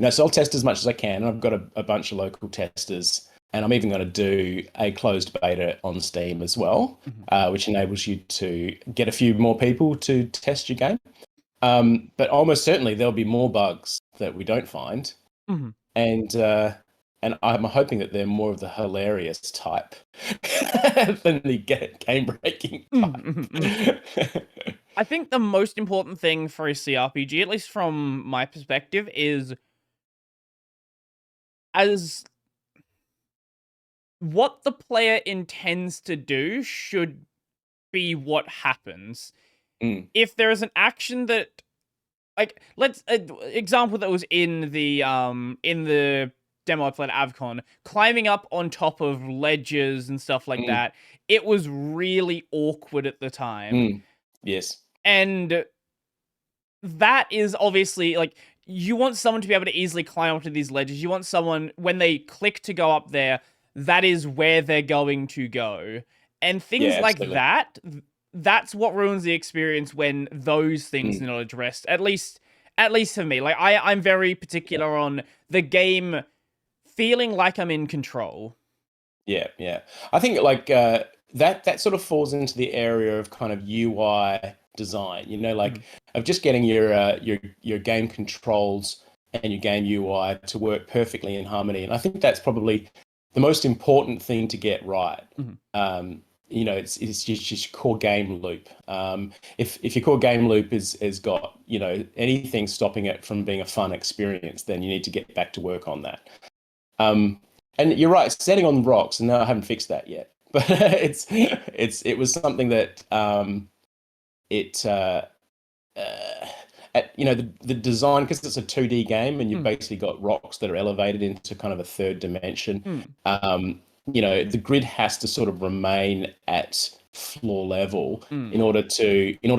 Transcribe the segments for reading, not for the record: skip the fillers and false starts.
So I'll test as much as I can. And I've got a bunch of local testers, and I'm even going to do a closed beta on Steam as well, Mhm. which enables you to get a few more people to test your game. But almost certainly there'll be more bugs that we don't find, Mhm. and and I'm hoping that they're more of the hilarious type than the game breaking Mhm. Mhm. Mhm. type. I think the most important thing for a CRPG, at least from my perspective, is as what the player intends to do should be what happens. Mm, If there is an action that, like, let's example that was in the demo I played at Avcon, climbing up on top of ledges and stuff like mm, that. It was really awkward at the time, mm. Yes. and that is obviously like you want someone to be able to easily climb onto these ledges. You want someone when they click to go up there, that is where they're going to go. And things Yeah, like absolutely. that, that's what ruins the experience when those things Mm, are not addressed. At least for me. Like I'm very yeah. particular on the game feeling like I'm in control. Yeah, yeah. I think like that sort of falls into the area of kind of UI design, like Mhm. of just getting your game controls and your game UI to work perfectly in harmony. And I think that's probably the most important thing to get right. Mhm. It's just your core game loop. If your core game loop is got, anything stopping it from being a fun experience, then you need to get back to work on that. Um, and you're right, standing on rocks, and no, I haven't fixed that yet. But it was something that it the design, because it's a 2D game and you've Mhm. basically got rocks that are elevated into kind of a third dimension. Mhm. The grid has to sort of remain at floor level Mhm. in order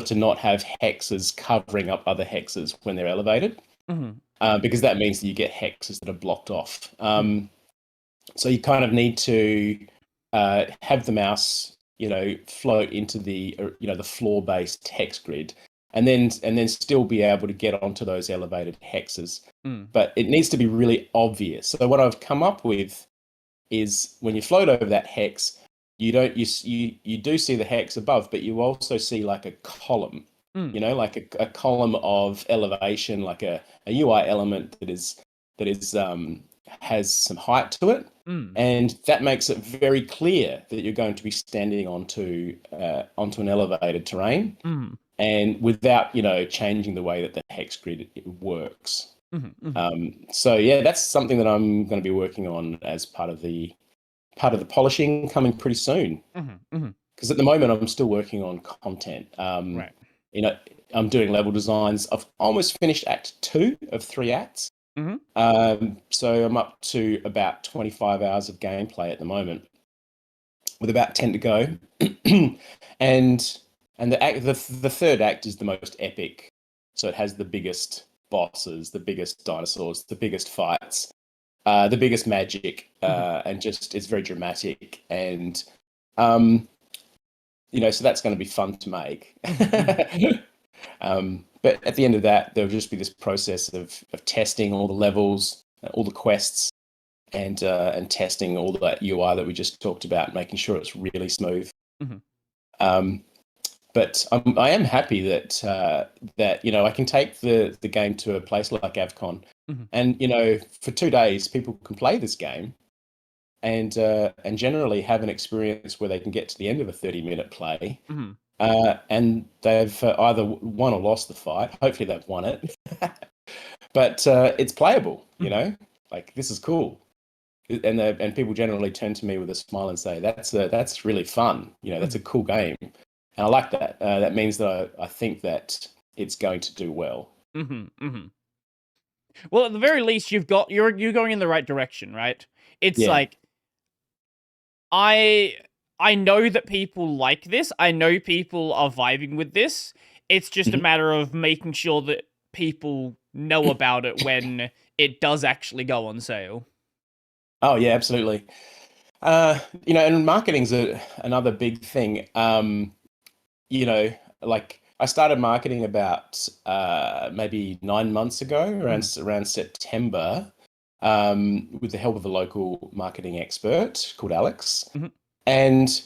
to not have hexes covering up other hexes when they're elevated, Mhm. because that means that you get hexes that are blocked off. Mhm. So you kind of need to have the mouse, float into the floor-based hex grid, and then still be able to get onto those elevated hexes. Mhm. But it needs to be really obvious. So what I've come up with is when you float over that hex, you don't you do see the hex above, but you also see like a column, Mhm. like a column of elevation, like a UI element that is has some height to it, Mhm. and that makes it very clear that you're going to be standing onto an elevated terrain, Mhm. and without changing the way that the hex grid works. Mhm. Mhm. So yeah, that's something that I'm going to be working on as part of the polishing coming pretty soon. Mhm. Mhm. Because at the moment I'm still working on content. Right. You know, I'm doing level designs. I've almost finished Act 2 of 3 acts. Mhm. So I'm up to about 25 hours of gameplay at the moment, with about 10 to go. and and the third act is the most epic. So it has the biggest bosses, the biggest dinosaurs, the biggest fights, the biggest magic, Mhm. and just it's very dramatic, and um, so that's going to be fun to make. Mhm. Mhm. But at the end of that, there'll just be this process of testing all the levels, all the quests, and testing all that UI that we just talked about, making sure it's really smooth. Mhm. Um, but I am happy that I can take the game to a place like Avcon, Mhm. and for 2 days people can play this game, and generally have an experience where they can get to the end of a 30-minute play, Mhm. and they've either won or lost the fight. Hopefully they've won it, but it's playable. Mhm. Like, this is cool, and people generally turn to me with a smile and say that's really fun. That's a Mhm. cool game, and I like that. That means that I think that it's going to do well. Mhm. Mhm. Well, at the very least, you're going in the right direction, right? It's Yeah. like I I know that people like this. I know people are vibing with this. It's just a Mhm. matter of making sure that people know about it when it does actually go on sale. Oh yeah, absolutely. And marketing's another big thing. You know, like I started marketing about maybe 9 months ago, around September, with the help of a local marketing expert called Alex. Mhm. And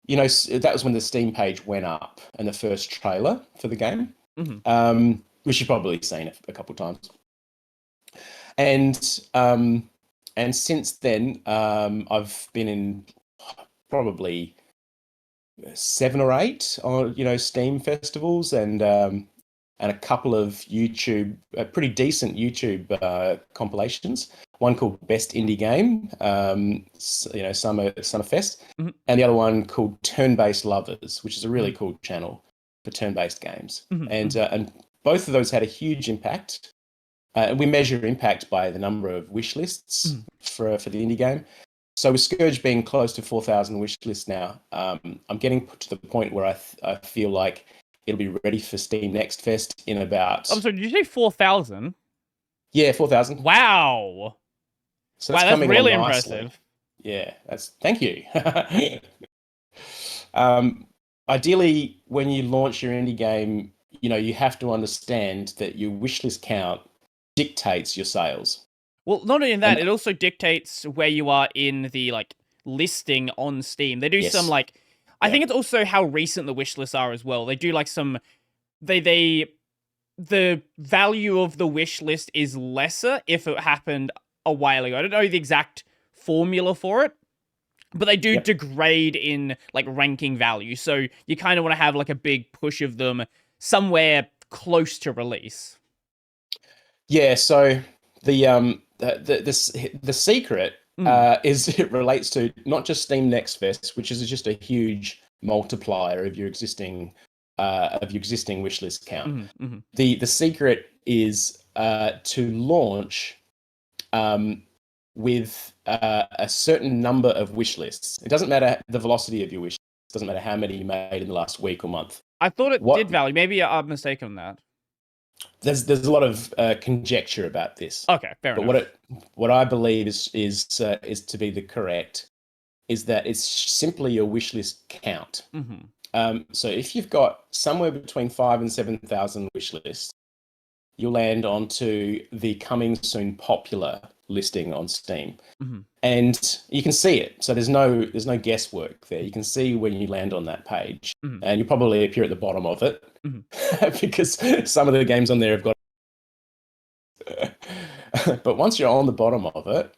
that was when the Steam page went up and the first trailer for the game, which you've probably seen a couple of times. And since then, I've been in probably 7 or 8 on Steam festivals, and a couple of pretty decent YouTube compilations. One called Best Indie Game, Summer Fest, and the other one called Turn-Based Lovers, which is a really cool channel for turn-based games. And both of those had a huge impact. We measure impact by the number of wish lists for the indie game. So with Scourge being close to 4,000 wish lists now, I'm getting to the point where I feel like it'll be ready for Steam Next Fest in about... I'm sorry, did you say 4,000? Yeah, 4,000. Wow. So that's coming really along nicely. impressive. Yeah, thank you. Ideally, when you launch your indie game, you have to understand that your wishlist count dictates your sales. Well, not only that, it also dictates where you are in the listing on Steam. They do some I think it's also how recent the wish lists are as well. They do some the value of the wish list is lesser if it happened a while ago. I don't know the exact formula for it, but they do degrade in ranking value. So you kind of want to have a big push of them somewhere close to release. Yeah, so the secret is it relates to not just Steam Next Fest, which is just a huge multiplier of your existing wishlist count. The secret is to launch with a certain number of wish lists. It doesn't matter the velocity of your wish. It doesn't matter how many you made in the last week or month. I thought it did value. Maybe I'm mistaken on that. There's a lot of conjecture about this. Okay, fair enough. What I believe is to be the correct is that it's simply your wish list count. So if you've got somewhere between 5,000 and 7,000 wish lists, you'll land onto the coming soon popular listing on Steam, and you can see it. So there's no guesswork there. You can see when you land on that page, and you probably appear at the bottom of it because some of the games on there have got. But once you're on the bottom of it,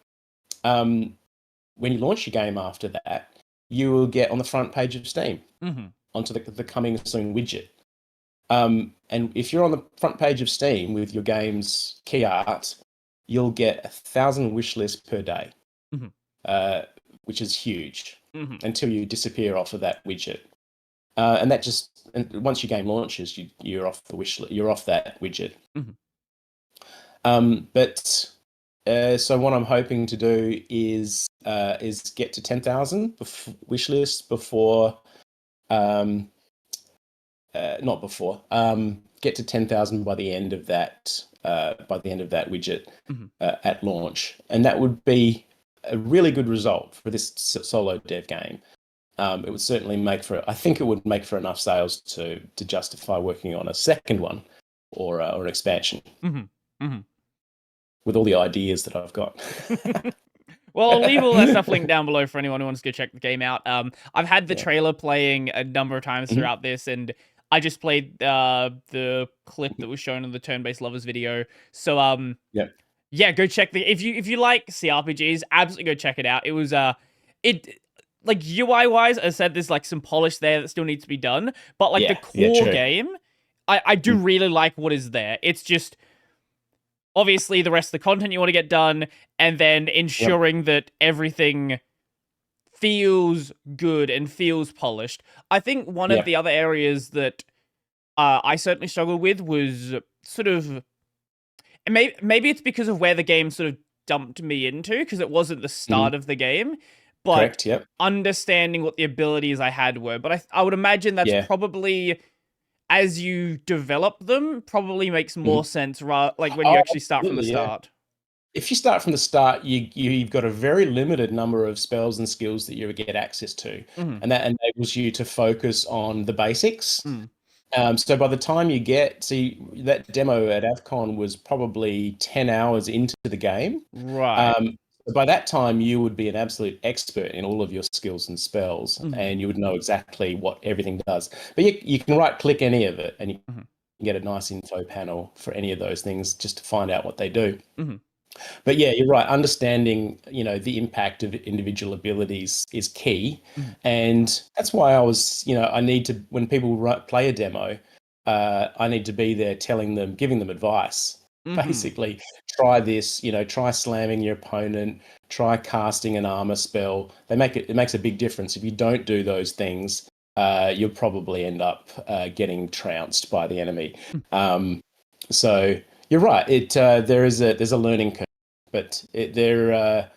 when you launch your game after that, you will get on the front page of Steam onto the coming soon widget. And if you're on the front page of Steam with your game's key art, you'll get 1,000 wish lists per day, which is huge until you disappear off of that widget. And once your game launches, you're off the wish list. You're off that widget. So what I'm hoping to do is get to 10,000 wish lists before. Not before. Get to 10,000 by the end of that. By the end of that widget at launch, and that would be a really good result for this solo dev game. It would certainly I think it would make for enough sales to justify working on a second one or an expansion. With all the ideas that I've got. Well, I'll leave all that stuff linked down below for anyone who wants to go check the game out. I've had the trailer playing a number of times throughout this, and I just played the clip that was shown in the Turn-Based Lovers video. So go check if you like CRPGs, absolutely go check it out. It was UI wise, I said there's some polish there that still needs to be done, but the core game, I do really like what is there. It's just obviously the rest of the content you want to get done, and then ensuring that everything feels good and feels polished. I think one of the other areas that I certainly struggled with was sort of, maybe it's because of where the game sort of dumped me into, because it wasn't the start of the game, but correct, understanding what the abilities I had were. But I would imagine that's probably, as you develop them, probably makes more sense, when you actually start from the start. If you start from the start, you've got a very limited number of spells and skills that you get access to, and that enables you to focus on the basics So by the time you get, see, that demo at AvCon was probably 10 hours into the game. Right. Um, by that time, you would be an absolute expert in all of your skills and spells, Mhm, and you would know exactly what everything does. But you can right click any of it, and you mhm, can get a nice info panel for any of those things just to find out what they do. mhm, But yeah, you're right. Understanding, the impact of individual abilities is key. mhm, And that's why I need to, when people play a demo, I need to be there telling them, giving them advice. mhm. Basically, try this, try slamming your opponent, try casting an armor spell. It makes a big difference. If you don't do those things, you'll probably end up getting trounced by the enemy. Um, so you're right. There's a learning curve, but there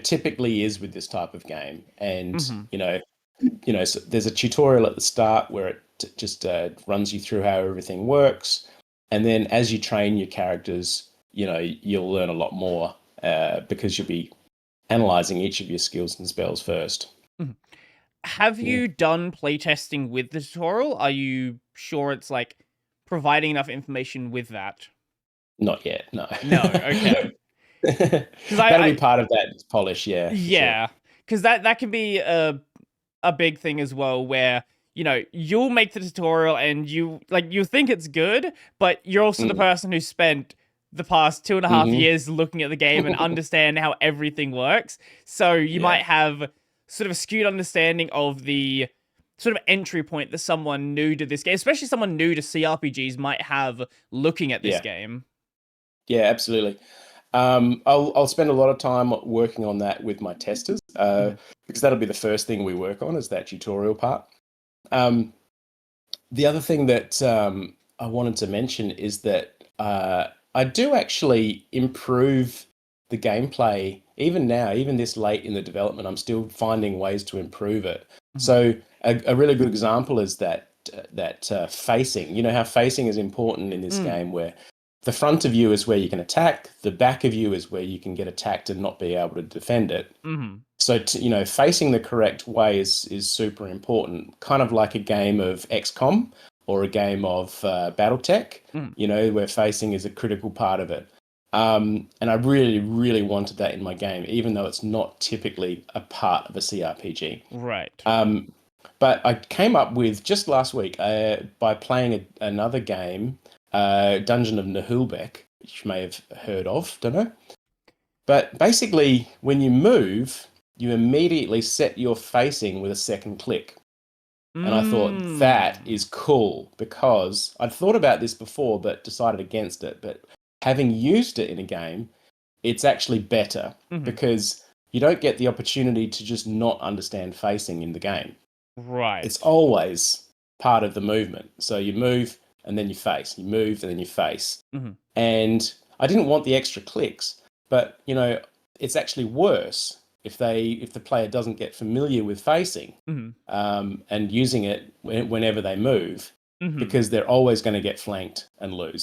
typically is with this type of game, and Mhm. so there's a tutorial at the start where it just runs you through how everything works, and then as you train your characters, you'll learn a lot more because you'll be analyzing each of your skills and spells first. Mhm. Have Yeah, you done playtesting with the tutorial? Are you sure it's like providing enough information with that? not yet, no. No, okay. Because That'll be part of that polish, yeah, for sure. yeah, because that can be a big thing as well, where you'll make the tutorial and you think it's good, but you're also the Mm. person who spent the past 2.5 years looking at the game and Hmm. understand how everything works. So you might Yeah, have sort of a skewed understanding of the sort of entry point that someone new to this game, especially someone new to CRPGs, might have looking at this yeah, game. yeah, absolutely. I'll spend a lot of time working on that with my testers Mhm, because that'll be the first thing we work on is that tutorial part. Um, the other thing that I wanted to mention is that I do actually improve the gameplay even now, even this late in the development. I'm still finding ways to improve it. mhm, So a really good example is that facing. You know how facing is important in this mm, game, where the front of you is where you can attack, the back of you is where you can get attacked and not be able to defend it. mhm, So facing the correct way is super important. Kind of like a game of XCOM or a game of BattleTech. mhm. Where facing is a critical part of it. And I really, really wanted that in my game, even though it's not typically a part of a CRPG. Right. Um, but I came up with just last week by playing another game, Dungeon of Nahulbeck, which you may have heard of. Don't know. But basically, when you move, you immediately set your facing with a second click. And I thought that Mm. is cool because I'd thought about this before but decided against it. But having used it in a game, it's actually better Mhm. because you don't get the opportunity to just not understand facing in the game. It's Right. always part of the movement. So you move and then you face, you move and then you face. Mhm. And I didn't want the extra clicks, but it's actually worse if the player doesn't get familiar with facing Mhm. and using it whenever they move, Mhm. because they're always going to get flanked and lose.